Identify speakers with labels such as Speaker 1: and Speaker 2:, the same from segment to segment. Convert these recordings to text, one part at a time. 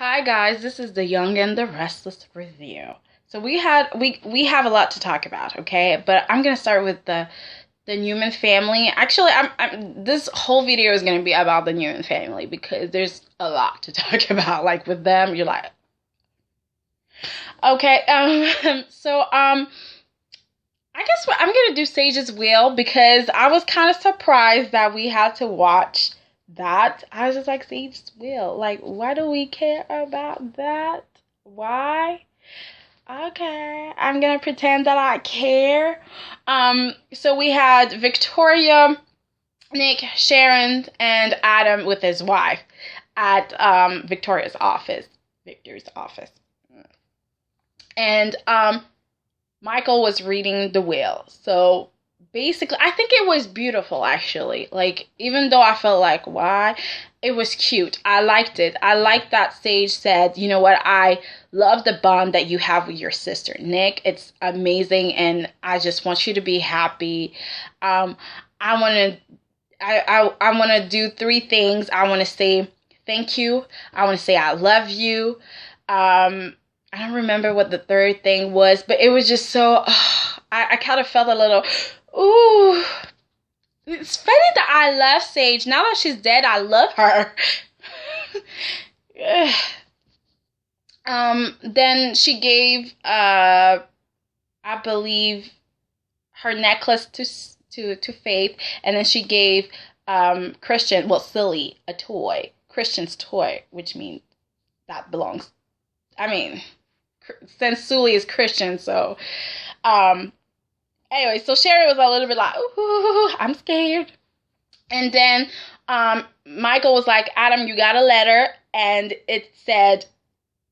Speaker 1: Hi guys, this is the Young and the Restless review. So we have a lot to talk about, okay? But I'm gonna start with the Newman family. Actually, I'm this whole video is gonna be about the Newman family because there's a lot to talk about. Like with them, you're like, okay. I guess I'm gonna do Sage's Will because I was kind of surprised that we had to watch that. I was just like, Sage's Will. Like, why do we care about that? Why? Okay, I'm gonna pretend that I care. So we had Victoria, Nick, Sharon, and Adam with his wife at Victoria's office, Victor's office, and Michael was reading the will. So basically, I think it was beautiful actually. Like, even though I felt like, why? It was cute. I liked it. I liked that Sage said, you know what? I love the bond that you have with your sister, Nick. It's amazing, and I just want you to be happy. I want to. I want to do three things. I want to say thank you. I want to say I love you. I don't remember what the third thing was, but it was just so. I kind of felt a little. Ooh, it's funny that I love Sage. Now that she's dead, I love her. Then she gave, I believe, her necklace to Faith, and then she gave Christian, well, Silly, a toy, Christian's toy, which means that belongs. I mean, since Sully is Christian, so anyway, so Sherry was a little bit like, ooh, I'm scared. And then Michael was like, Adam, you got a letter, and it said,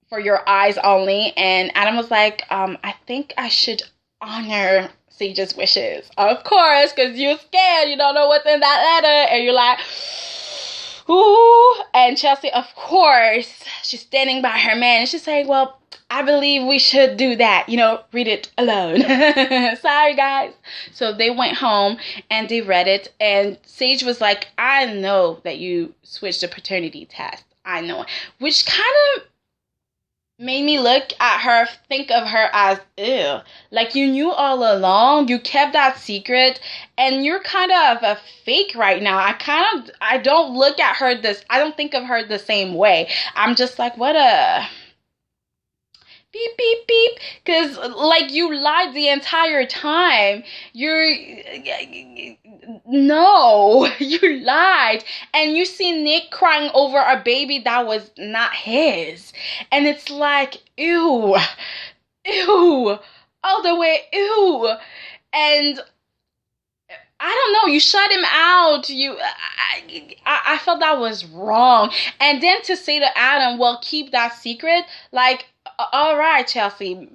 Speaker 1: for your eyes only. And Adam was like, I think I should honor Sage's wishes. Of course, because you're scared. You don't know what's in that letter. And you're like, ooh. And Chelsea, of course, she's standing by her man. And she's saying, well, I believe we should do that. Read it alone. Sorry, guys. So they went home and they read it. And Sage was like, I know that you switched the paternity test. I know. Which kind of made me look at her, think of her as, ew. Like, you knew all along. You kept that secret. And you're kind of a fake right now. I don't look at her I don't think of her the same way. I'm just like, what a beep, beep, beep. Because, like, you lied the entire time. No, you lied. And you see Nick crying over a baby that was not his. And it's like, ew, ew, all the way, ew. And I don't know, you shut him out. I felt that was wrong. And then to say to Adam, well, keep that secret, like, all right, Chelsea,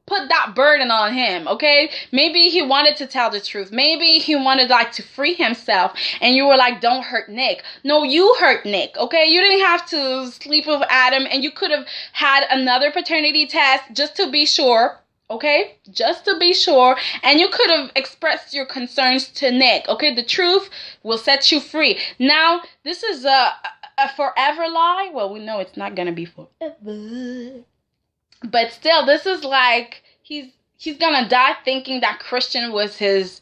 Speaker 1: put that burden on him, okay? Maybe he wanted to tell the truth. Maybe he wanted, like, to free himself, and you were like, don't hurt Nick. No, you hurt Nick, okay? You didn't have to sleep with Adam, and you could have had another paternity test just to be sure, okay? Just to be sure, and you could have expressed your concerns to Nick, okay? The truth will set you free. Now, this is a forever lie. Well, we know it's not gonna be forever. But still, this is like, he's gonna die thinking that Christian was his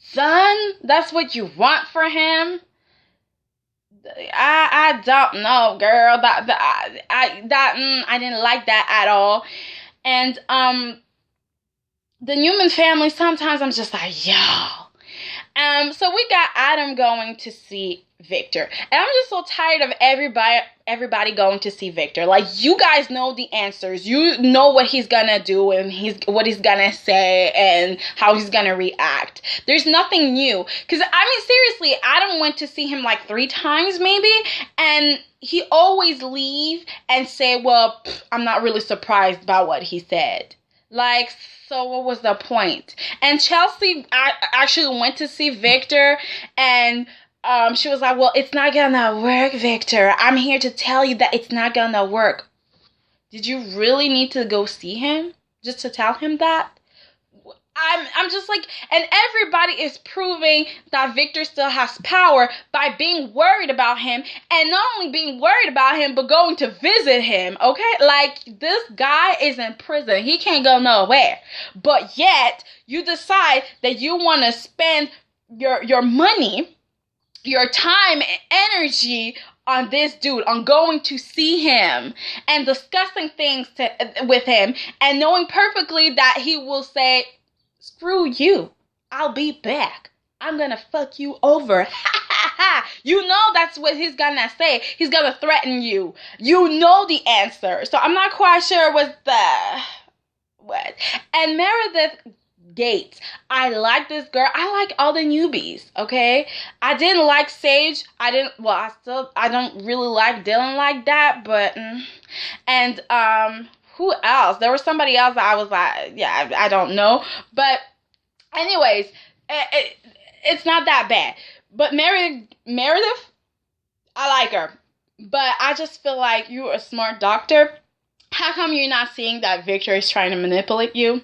Speaker 1: son. That's what you want for him. I don't know, girl. I didn't like that at all. And the Newman family, sometimes I'm just like, yo. So we got Adam going to see Victor. And I'm just so tired of everybody going to see Victor. Like, you guys know the answers. You know what he's gonna do and what he's gonna say and how he's gonna react. There's nothing new. Because, I mean, seriously, Adam went to see him like 3 times maybe. And he always leave and say, well, I'm not really surprised by what he said. Like, so what was the point? And Chelsea actually went to see Victor, and she was like, well, it's not gonna work, Victor. I'm here to tell you that it's not gonna work. Did you really need to go see him just to tell him that? I'm just like, and everybody is proving that Victor still has power by being worried about him, and not only being worried about him, but going to visit him, okay? Like, this guy is in prison. He can't go nowhere. But yet, you decide that you want to spend your money, your time and energy on this dude, on going to see him and discussing things with him, and knowing perfectly that he will say, screw you, I'll be back, I'm gonna fuck you over. You know that's what he's gonna say. He's gonna threaten you. You know the answer. So I'm not quite sure what. And Meredith Gates, I like this girl. I like all the newbies, okay? I didn't like Sage. I don't really like Dylan like that, but and who else? There was somebody else that I was like, yeah, I don't know. But anyways, it's not that bad. But Meredith, I like her. But I just feel like you're a smart doctor. How come you're not seeing that Victor is trying to manipulate you?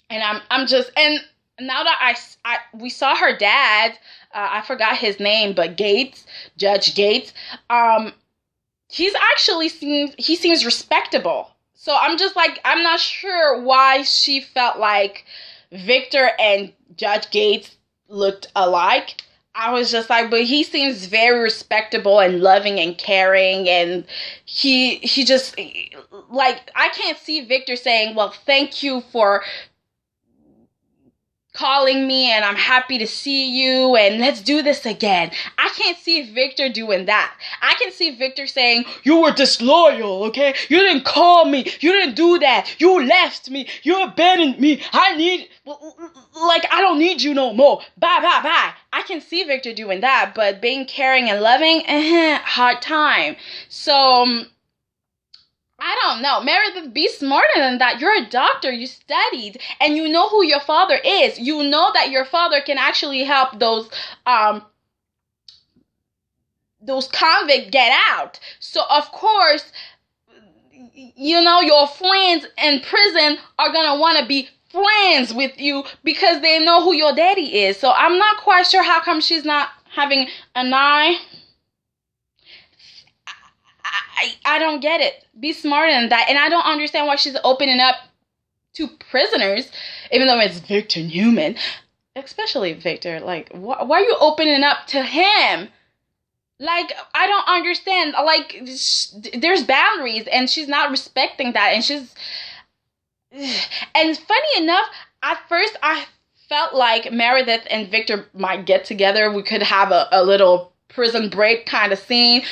Speaker 1: And I'm just, and now that we saw her dad, I forgot his name, but Gates, Judge Gates, he seems respectable. So I'm just like, I'm not sure why she felt like Victor and Judge Gates looked alike. I was just like, but he seems very respectable and loving and caring, and he just, like, I can't see Victor saying, well, thank you for calling me and I'm happy to see you and let's do this again. I can't see Victor doing that. I can see Victor saying, you were disloyal, okay? You didn't call me. You didn't do that. You left me. You abandoned me. I don't need you no more. Bye, bye, bye. I can see Victor doing that, but being caring and loving, hard time. So, I don't know. Meredith, be smarter than that. You're a doctor. You studied. And you know who your father is. You know that your father can actually help those convicts get out. So, of course, you know, your friends in prison are going to want to be friends with you because they know who your daddy is. So, I'm not quite sure how come she's not having an eye. I don't get it. Be smarter than that. And I don't understand why she's opening up to prisoners, even though it's Victor Newman. Especially Victor. Like, why are you opening up to him? Like, I don't understand. Like, there's boundaries, and she's not respecting that. And and funny enough, at first I felt like Meredith and Victor might get together. We could have a little prison break kind of scene.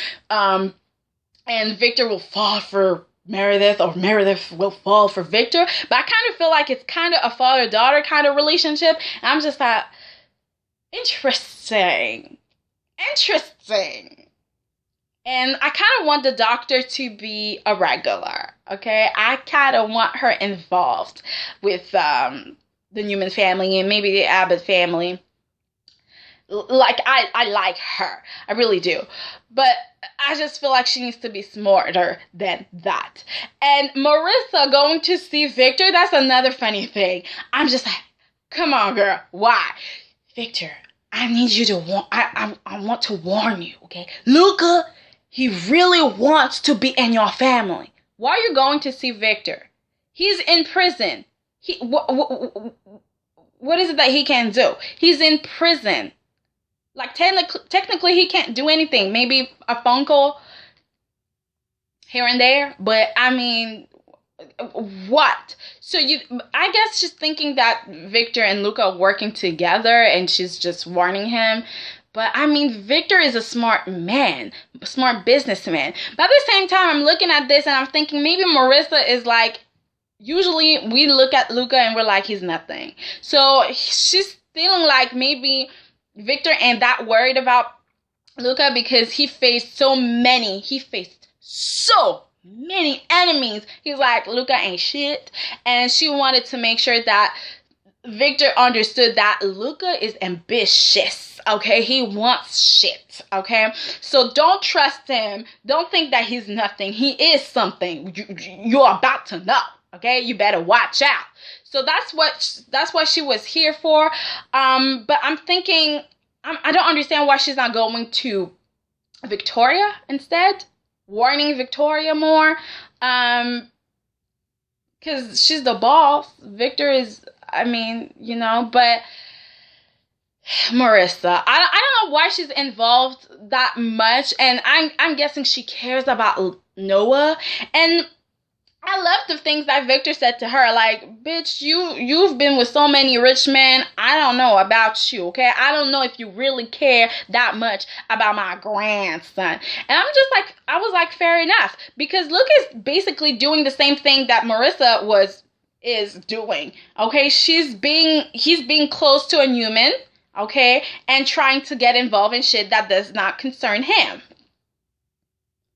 Speaker 1: And Victor will fall for Meredith, or Meredith will fall for Victor. But I kind of feel like it's kind of a father-daughter kind of relationship. And I'm just like, interesting. And I kind of want the doctor to be a regular, okay? I kind of want her involved with the Newman family and maybe the Abbott family. Like, I like her. I really do. But I just feel like she needs to be smarter than that. And Marissa going to see Victor, that's another funny thing. I'm just like, come on, girl. Why? Victor, I need you to I want to warn you, okay? Luca, he really wants to be in your family. Why are you going to see Victor? He's in prison. What is it that he can do? He's in prison. Like, technically, he can't do anything. Maybe a phone call here and there. But, I mean, what? So, I guess she's thinking that Victor and Luca are working together and she's just warning him. But, I mean, Victor is a smart man, a smart businessman. But at the same time, I'm looking at this and I'm thinking maybe Marissa is like, usually we look at Luca and we're like, he's nothing. So, she's feeling like maybe Victor ain't that worried about Luca because he faced so many enemies. He's like, Luca ain't shit. And she wanted to make sure that Victor understood that Luca is ambitious, okay? He wants shit, okay? So don't trust him. Don't think that he's nothing. He is something. You're about to know, Okay, you better watch out. So that's what she was here for. But I'm thinking, I don't understand why she's not going to Victoria instead, warning Victoria more. Because she's the boss. Victor is, I mean, but Marissa, I don't know why she's involved that much, and I'm guessing she cares about Noah. And I love the things that Victor said to her, like, bitch, you've been with so many rich men. I don't know about you, okay? I don't know if you really care that much about my grandson. And I was like, fair enough, because Luke is basically doing the same thing that Marissa is doing, okay? He's being close to a human, okay, and trying to get involved in shit that does not concern him.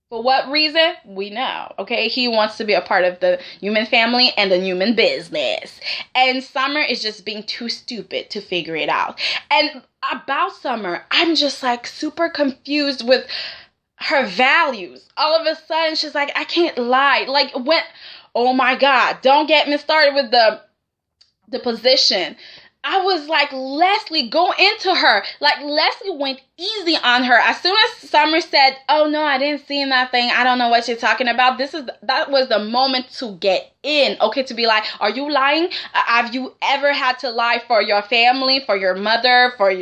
Speaker 1: For what reason? We know, okay? He wants to be a part of the human family and the human business. And Summer is just being too stupid to figure it out. And about Summer, I'm just like super confused with her values. All of a sudden, she's like, I can't lie. Like, oh my God, don't get me started with the position. I was like, Leslie, go into her. Like, Leslie went easy on her. As soon as Summer said, oh no, I didn't see nothing, I don't know what you're talking about, that was the moment to get in, okay? To be like, are you lying? Have you ever had to lie for your family, for your mother, for,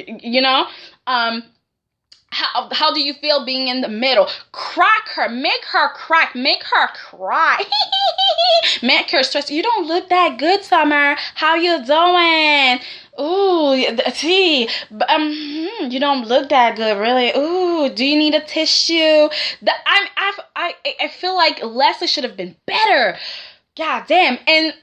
Speaker 1: how do you feel being in the middle? Crack her, make her crack, make her cry. Make her stress. You don't look that good, Summer. How you doing? Ooh, tea. You don't look that good, really. Ooh, do you need a tissue? I feel like Leslie should have been better. God damn. And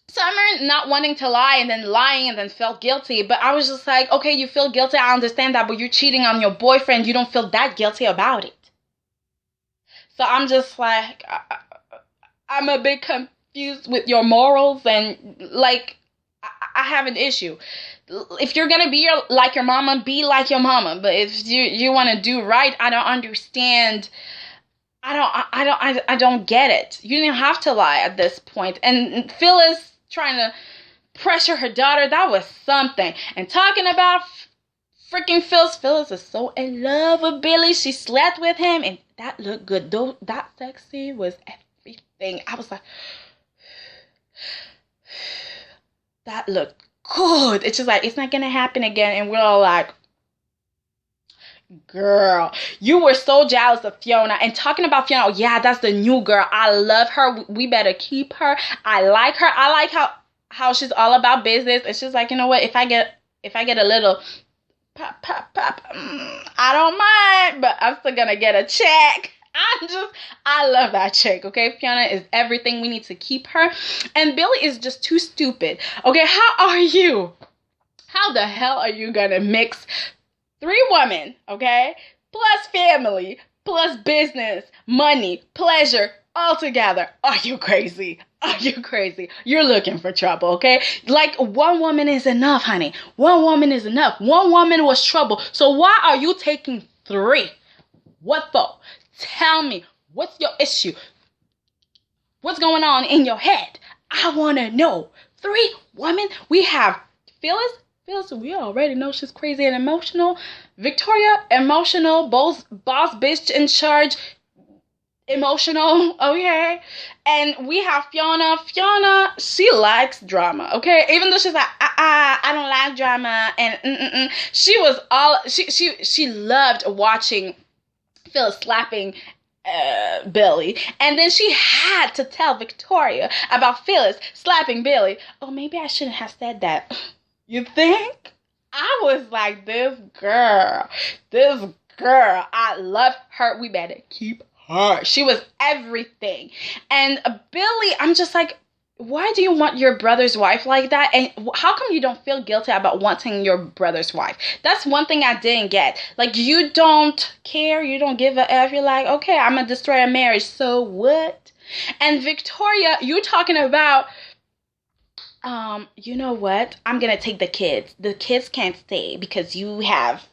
Speaker 1: Summer not wanting to lie and then lying and then felt guilty. But I was just like, okay, you feel guilty. I understand that. But you're cheating on your boyfriend. You don't feel that guilty about it. So I'm just like, I'm a bit confused with your morals. And like, I have an issue. If you're going to be like your mama, be like your mama. But if you want to do right, I don't understand. I don't get it. You didn't have to lie at this point. And Phyllis trying to pressure her daughter, that was something. And talking about freaking Phyllis is so in love with Billy. She slept with him, and that looked good. Though that sexy was everything. I was like, that looked good. It's just like, it's not gonna happen again. And we're all like, girl, you were so jealous of Fiona. And talking about Fiona, oh, yeah, that's the new girl. I love her. We better keep her. I like her. I like how she's all about business. And she's like, you know what? If I get a little pop, I don't mind, but I'm still gonna get a check. I love that chick, okay? Fiona is everything. We need to keep her. And Billy is just too stupid. Okay, how the hell are you gonna mix 3 women, okay, plus family, plus business, money, pleasure, all together? Are you crazy? Are you crazy? You're looking for trouble, okay? Like, 1 woman is enough, honey. 1 woman is enough. 1 woman was trouble. So why are you taking 3? What for? Tell me, what's your issue? What's going on in your head? I want to know. 3 women? We have Phyllis, we already know she's crazy and emotional. Victoria, emotional, boss bitch in charge, emotional, okay? And we have Fiona. Fiona, she likes drama, okay? Even though she's like, I don't like drama, and she loved watching Phil slapping Billy. And then she had to tell Victoria about Phyllis slapping Billy. Oh, maybe I shouldn't have said that. You think? I was like, this girl, I love her. We better keep her. She was everything. And Billy, I'm just like, why do you want your brother's wife like that? And how come you don't feel guilty about wanting your brother's wife? That's one thing I didn't get. Like, you don't care. You don't give a F. You're like, okay, I'm going to destroy a marriage. So what? And Victoria, you're talking about, you know what? I'm going to take the kids. The kids can't stay because you have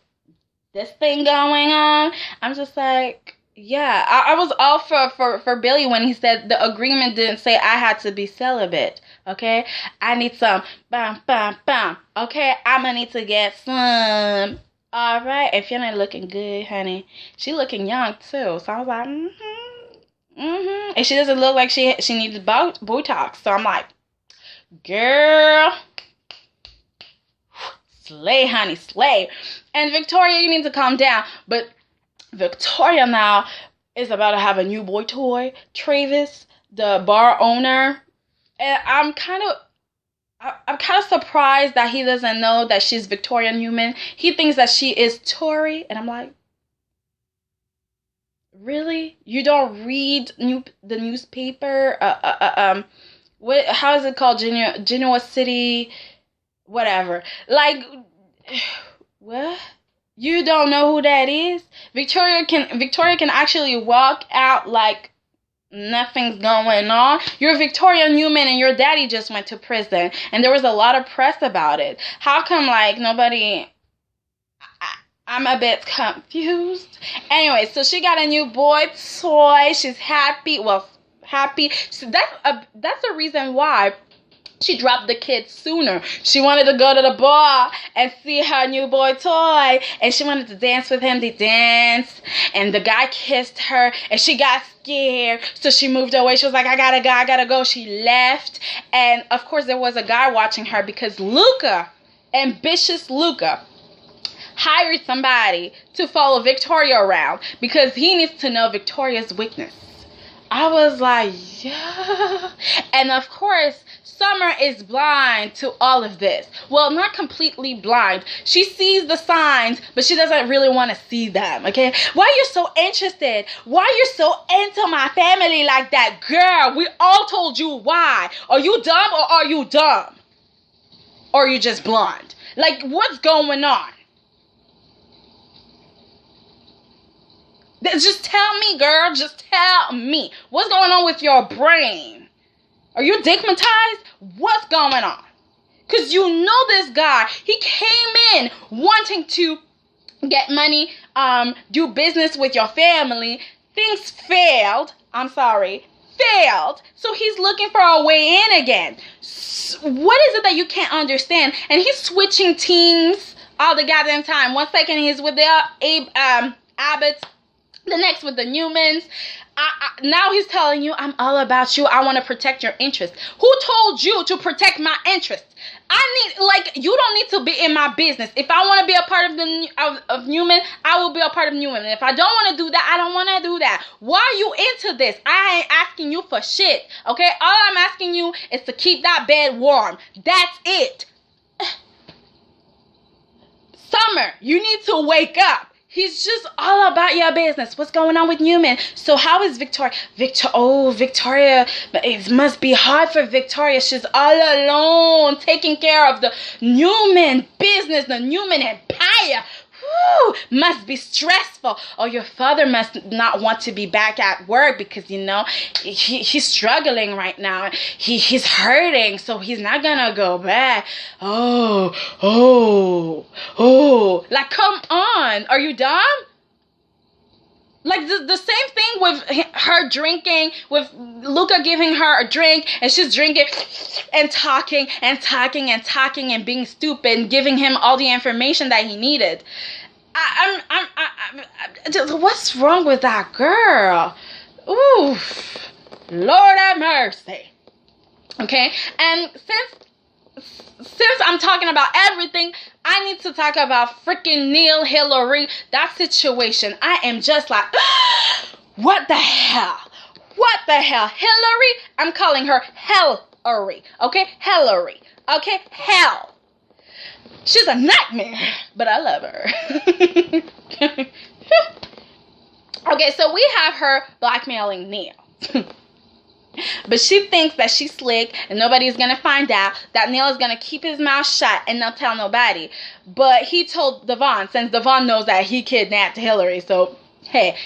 Speaker 1: this thing going on. I'm just like, Yeah, I was all for Billy when he said the agreement didn't say I had to be celibate. Okay, I need some bam bam bam. Okay, I'm gonna need to get some. All right, if you're not looking good, honey, she looking young too. So I was like, and she doesn't look like she needs Botox. So I'm like, girl, slay, honey, slay. And Victoria, you need to calm down. But Victoria now is about to have a new boy toy, Travis, the bar owner. And I'm kind of surprised that he doesn't know that she's Victoria Newman. He thinks that she is Tori, and I'm like, really? You don't read the newspaper? What? How is it called? Genoa City, whatever. Like, what? You don't know who that is? Victoria can actually walk out like nothing's going on. You're Victoria Newman and your daddy just went to prison and there was a lot of press about it. How come like nobody I'm a bit confused. Anyway, so she got a new boy toy. She's happy. Well, happy. So that's the reason why she dropped the kid sooner. She wanted to go to the bar and see her new boy toy. And she wanted to dance with him. They danced. And the guy kissed her. And she got scared. So she moved away. She was like, I gotta go. She left. And of course there was a guy watching her because Luca, ambitious Luca, hired somebody to follow Victoria around because he needs to know Victoria's weakness. I was like, yeah. And of course, Summer is blind to all of this. Well, not completely blind. She sees the signs, but she doesn't really want to see them, okay? Why are you so interested? Why are you so into my family like that? Girl, we all told you why. Are you dumb or are you dumb? Or are you just blind? Like, what's going on? Just tell me, girl. Just tell me. What's going on with your brain? Are you digmatized? What's going on? Because you know this guy. He came in wanting to get money, do business with your family. Things failed. I'm sorry. Failed. So he's looking for a way in again. What is it that you can't understand? And he's switching teams all the goddamn time. 1 second he's with the Abbott's. The next with the Newmans. Now he's telling you, I'm all about you. I want to protect your interests. Who told you to protect my interests? You don't need to be in my business. If I want to be a part of Newman, I will be a part of Newman. And if I don't want to do that, I don't want to do that. Why are you into this? I ain't asking you for shit. Okay? All I'm asking you is to keep that bed warm. That's it. Summer, you need to wake up. He's just all about your business. What's going on with Newman? So how is Victoria? Victoria. It must be hard for Victoria. She's all alone, taking care of the Newman business, the Newman empire. Whew, must be stressful. Or your father must not want to be back at work because, you know, he's struggling right now. He's hurting, so he's not gonna go back. Oh. Like, come on. Are you dumb? Like, the same thing with her drinking, with Luca giving her a drink, and she's drinking and talking and being stupid and giving him all the information that he needed. What's wrong with that girl? Oof. Lord have mercy. Okay? And since I'm talking about everything, I need to talk about freaking Neil Hillary, that situation. I am just like, what the hell? What the hell? Hillary? I'm calling her Hillary. Okay? Hillary. Okay? Hell. She's a nightmare, but I love her. Okay, so we have her blackmailing Neil. But she thinks that she's slick and nobody's going to find out, that Neil is going to keep his mouth shut and not tell nobody. But he told Devon, since Devon knows that he kidnapped Hillary. So, hey,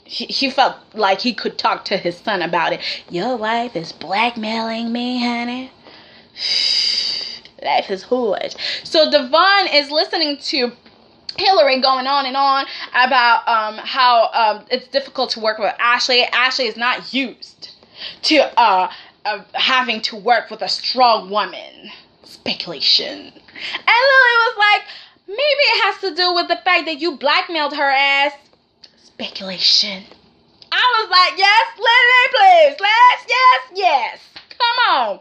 Speaker 1: he felt like he could talk to his son about it. Your wife is blackmailing me, honey. Life is hard. So Devon is listening to Hillary going on and on about how it's difficult to work with Ashley. Ashley is not used to having to work with a strong woman. Speculation. And Lily was like, maybe it has to do with the fact that you blackmailed her ass. Speculation. I was like, yes, Lily, please. Yes. Come on.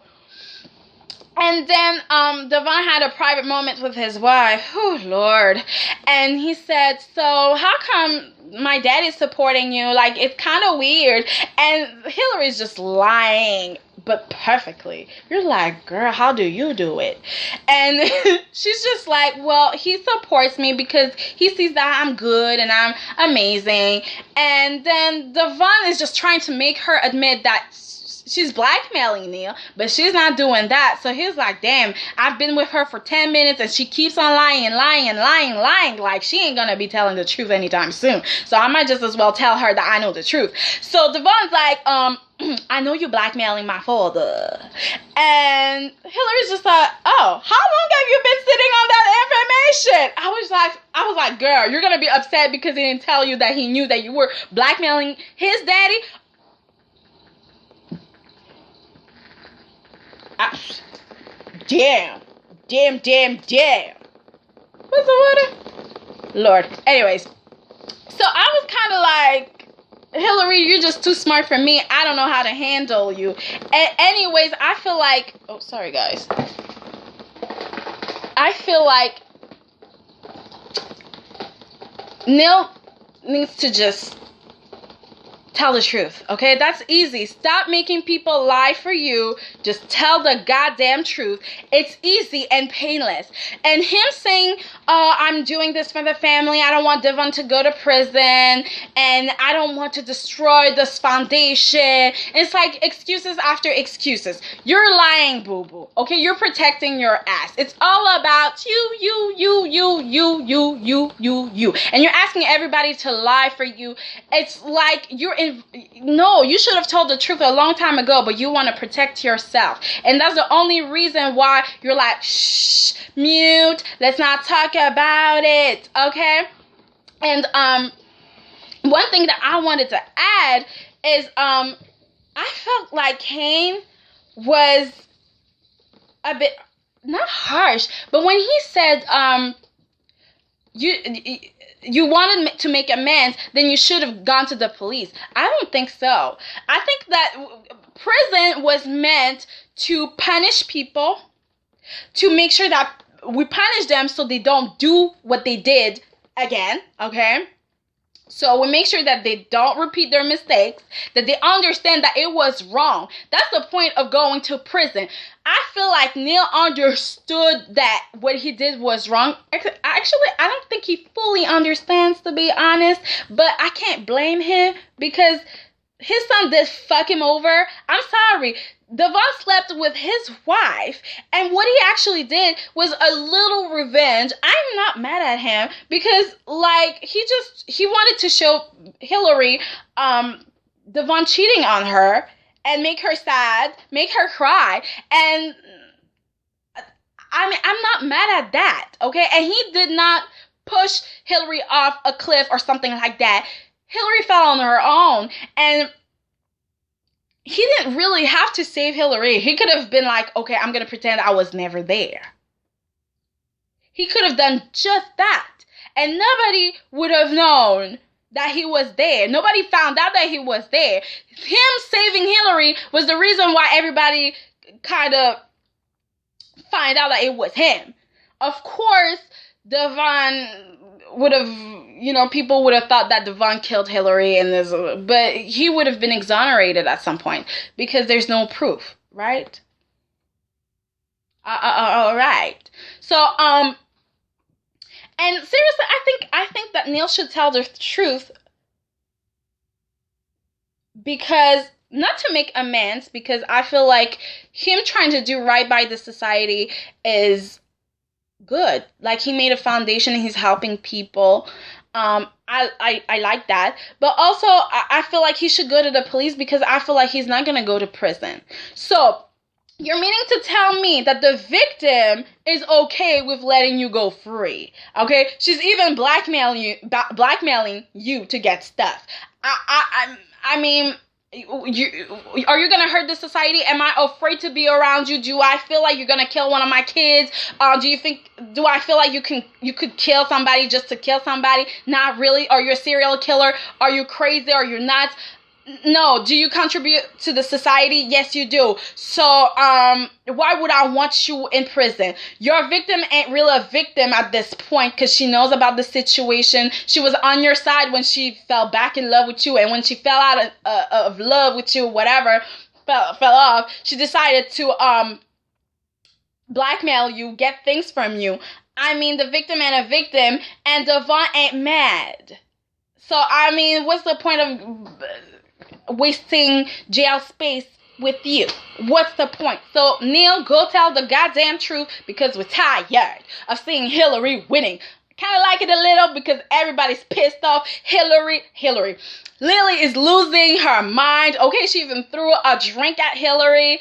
Speaker 1: And then Devon had a private moment with his wife. Oh, Lord. And he said, so how come my daddy's supporting you? Like, it's kind of weird. And Hillary's just lying, but perfectly. You're like, girl, how do you do it? And she's just like, well, he supports me because he sees that I'm good and I'm amazing. And then Devon is just trying to make her admit that she's blackmailing Neil, but she's not doing that. So he's like, damn, I've been with her for 10 minutes and she keeps on lying. Like she ain't gonna be telling the truth anytime soon. So I might just as well tell her that I know the truth. So Devon's like, I know you're blackmailing my father. And Hillary's just like, oh, how long have you been sitting on that information? I was like, girl, you're gonna be upset because he didn't tell you that he knew that you were blackmailing his daddy. Damn. What's the matter? Lord. Anyways, so I was kind of like, Hillary, you're just too smart for me. I don't know how to handle you. Anyways, I feel like, oh, sorry guys. I feel like Neil needs to just tell the truth, okay? That's easy. Stop making people lie for you. Just tell the goddamn truth. It's easy and painless. And him saying, I'm doing this for the family. I don't want Devon to go to prison. And I don't want to destroy this foundation. It's like excuses after excuses. You're lying, boo-boo. Okay? You're protecting your ass. It's all about you. And you're asking everybody to lie for you. It's like no, you should have told the truth a long time ago, but you want to protect yourself. And that's the only reason why you're like, shh, mute, let's not talk about it, okay? And one thing that I wanted to add is I felt like Kane was a bit, not harsh, but when he said, you wanted to make amends, then you should have gone to the police. I don't think so. I think that prison was meant to punish people, to make sure that we punish them so they don't do what they did again, okay? So we make sure that they don't repeat their mistakes, that they understand that it was wrong. That's the point of going to prison. I feel like Neil understood that what he did was wrong. Actually, I don't think he fully understands, to be honest, but I can't blame him because his son did fuck him over. I'm sorry. Devon slept with his wife, and what he actually did was a little revenge. I'm not mad at him because, like, he wanted to show Hillary Devon cheating on her and make her sad, make her cry, and I mean, I'm not mad at that, okay? And he did not push Hillary off a cliff or something like that. Hillary fell on her own, and he didn't really have to save Hillary. He could have been like, okay, I'm going to pretend I was never there. He could have done just that. And nobody would have known that he was there. Nobody found out that he was there. Him saving Hillary was the reason why everybody kind of find out that it was him. Of course, Devon would have, people would have thought that Devon killed Hillary, but he would have been exonerated at some point because there's no proof, right? All right. So, and seriously, I think that Neil should tell the truth because, not to make amends, because I feel like him trying to do right by the society is good. Like, he made a foundation and he's helping people. I like that. But also, I feel like he should go to the police because I feel like he's not going to go to prison. So, You're meaning to tell me that the victim is okay with letting you go free, okay? She's even blackmailing you to get stuff. I mean, are you gonna hurt the society? Am I afraid to be around you? Do I feel like you're gonna kill one of my kids? Do I feel like you could kill somebody just to kill somebody? Not really. Are you a serial killer? Are you crazy? Are you nuts? No. Do you contribute to the society? Yes, you do. So, why would I want you in prison? Your victim ain't really a victim at this point because she knows about the situation. She was on your side when she fell back in love with you, and when she fell out of love with you, whatever, fell off, she decided to blackmail you, get things from you. I mean, the victim ain't a victim, and Devon ain't mad. So, I mean, what's the point of wasting jail space with you? What's the point? So, Neil, go tell the goddamn truth because we're tired of seeing Hillary winning. Kind of like it a little because everybody's pissed off. Hillary. Lily is losing her mind. Okay, she even threw a drink at Hillary.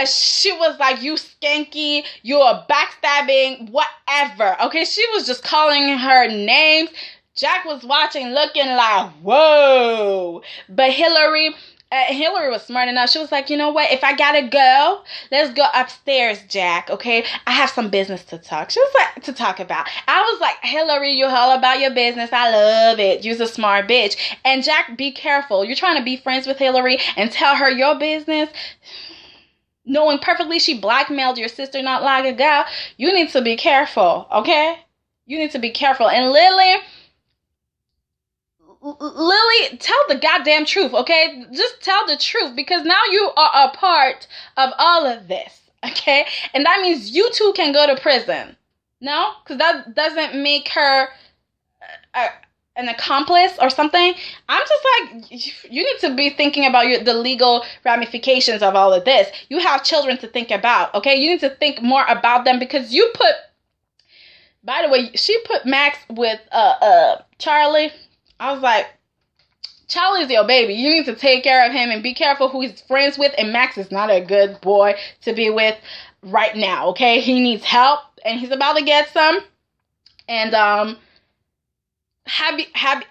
Speaker 1: She was like, you skanky, you're backstabbing, whatever. Okay, she was just calling her names. Jack was watching, looking like, whoa. But Hillary was smart enough. She was like, you know what? If I gotta go, let's go upstairs, Jack. Okay, I have some business to talk. She was like, to talk about. I was like, Hillary, you're all about your business. I love it. You're a smart bitch. And Jack, be careful. You're trying to be friends with Hillary and tell her your business, knowing perfectly she blackmailed your sister not long ago. You need to be careful. Okay, you need to be careful. And Lily, tell the goddamn truth, okay? Just tell the truth because now you are a part of all of this, okay? And that means you too can go to prison. No? Because that doesn't make her an accomplice or something. I'm just like, you need to be thinking about the legal ramifications of all of this. You have children to think about, okay? You need to think more about them because you put, by the way, she put Max with Charlie. I was like, Charlie's your baby. You need to take care of him and be careful who he's friends with. And Max is not a good boy to be with right now, okay? He needs help, and he's about to get some. And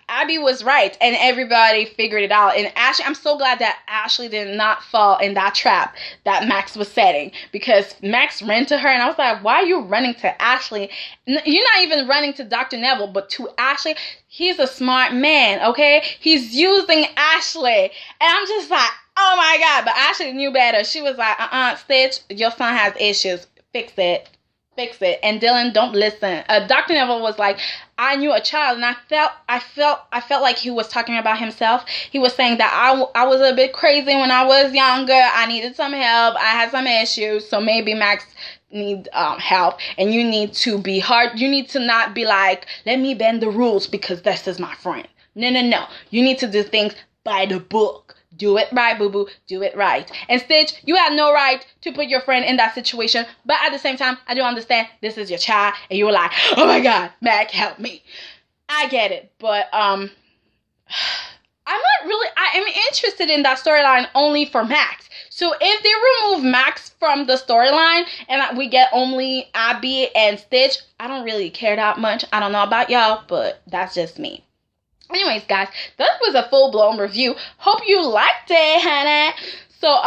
Speaker 1: Abby was right, and everybody figured it out. And Ashley, I'm so glad that Ashley did not fall in that trap that Max was setting, because Max ran to her, and I was like, why are you running to Ashley? You're not even running to Dr. Neville, but to Ashley. He's a smart man, okay? He's using Ashley. And I'm just like, oh my God. But Ashley knew better. She was like, Stitch, your son has issues. Fix it. And Dylan, don't listen. Dr. Neville was like, I knew a child, and I felt like he was talking about himself. He was saying that I was a bit crazy when I was younger. I needed some help. I had some issues. So maybe Max need help, and you need to be hard. You need to not be like, let me bend the rules because this is my friend. No. You need to do things by the book. Do it right, boo-boo. Do it right. And Stitch, you had no right to put your friend in that situation. But at the same time, I do understand this is your child. And you were like, oh my God, Mac, help me. I get it. But I'm not really, I am interested in that storyline only for Max. So if they remove Max from the storyline and we get only Abby and Stitch, I don't really care that much. I don't know about y'all, but that's just me. Anyways, guys, that was a full-blown review. Hope you liked it, honey. So,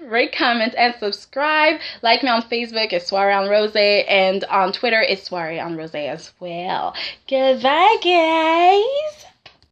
Speaker 1: rate, comment, and subscribe. Like me on Facebook, it's Soiree on Rose, and on Twitter, it's Soiree on Rose as well. Goodbye, guys.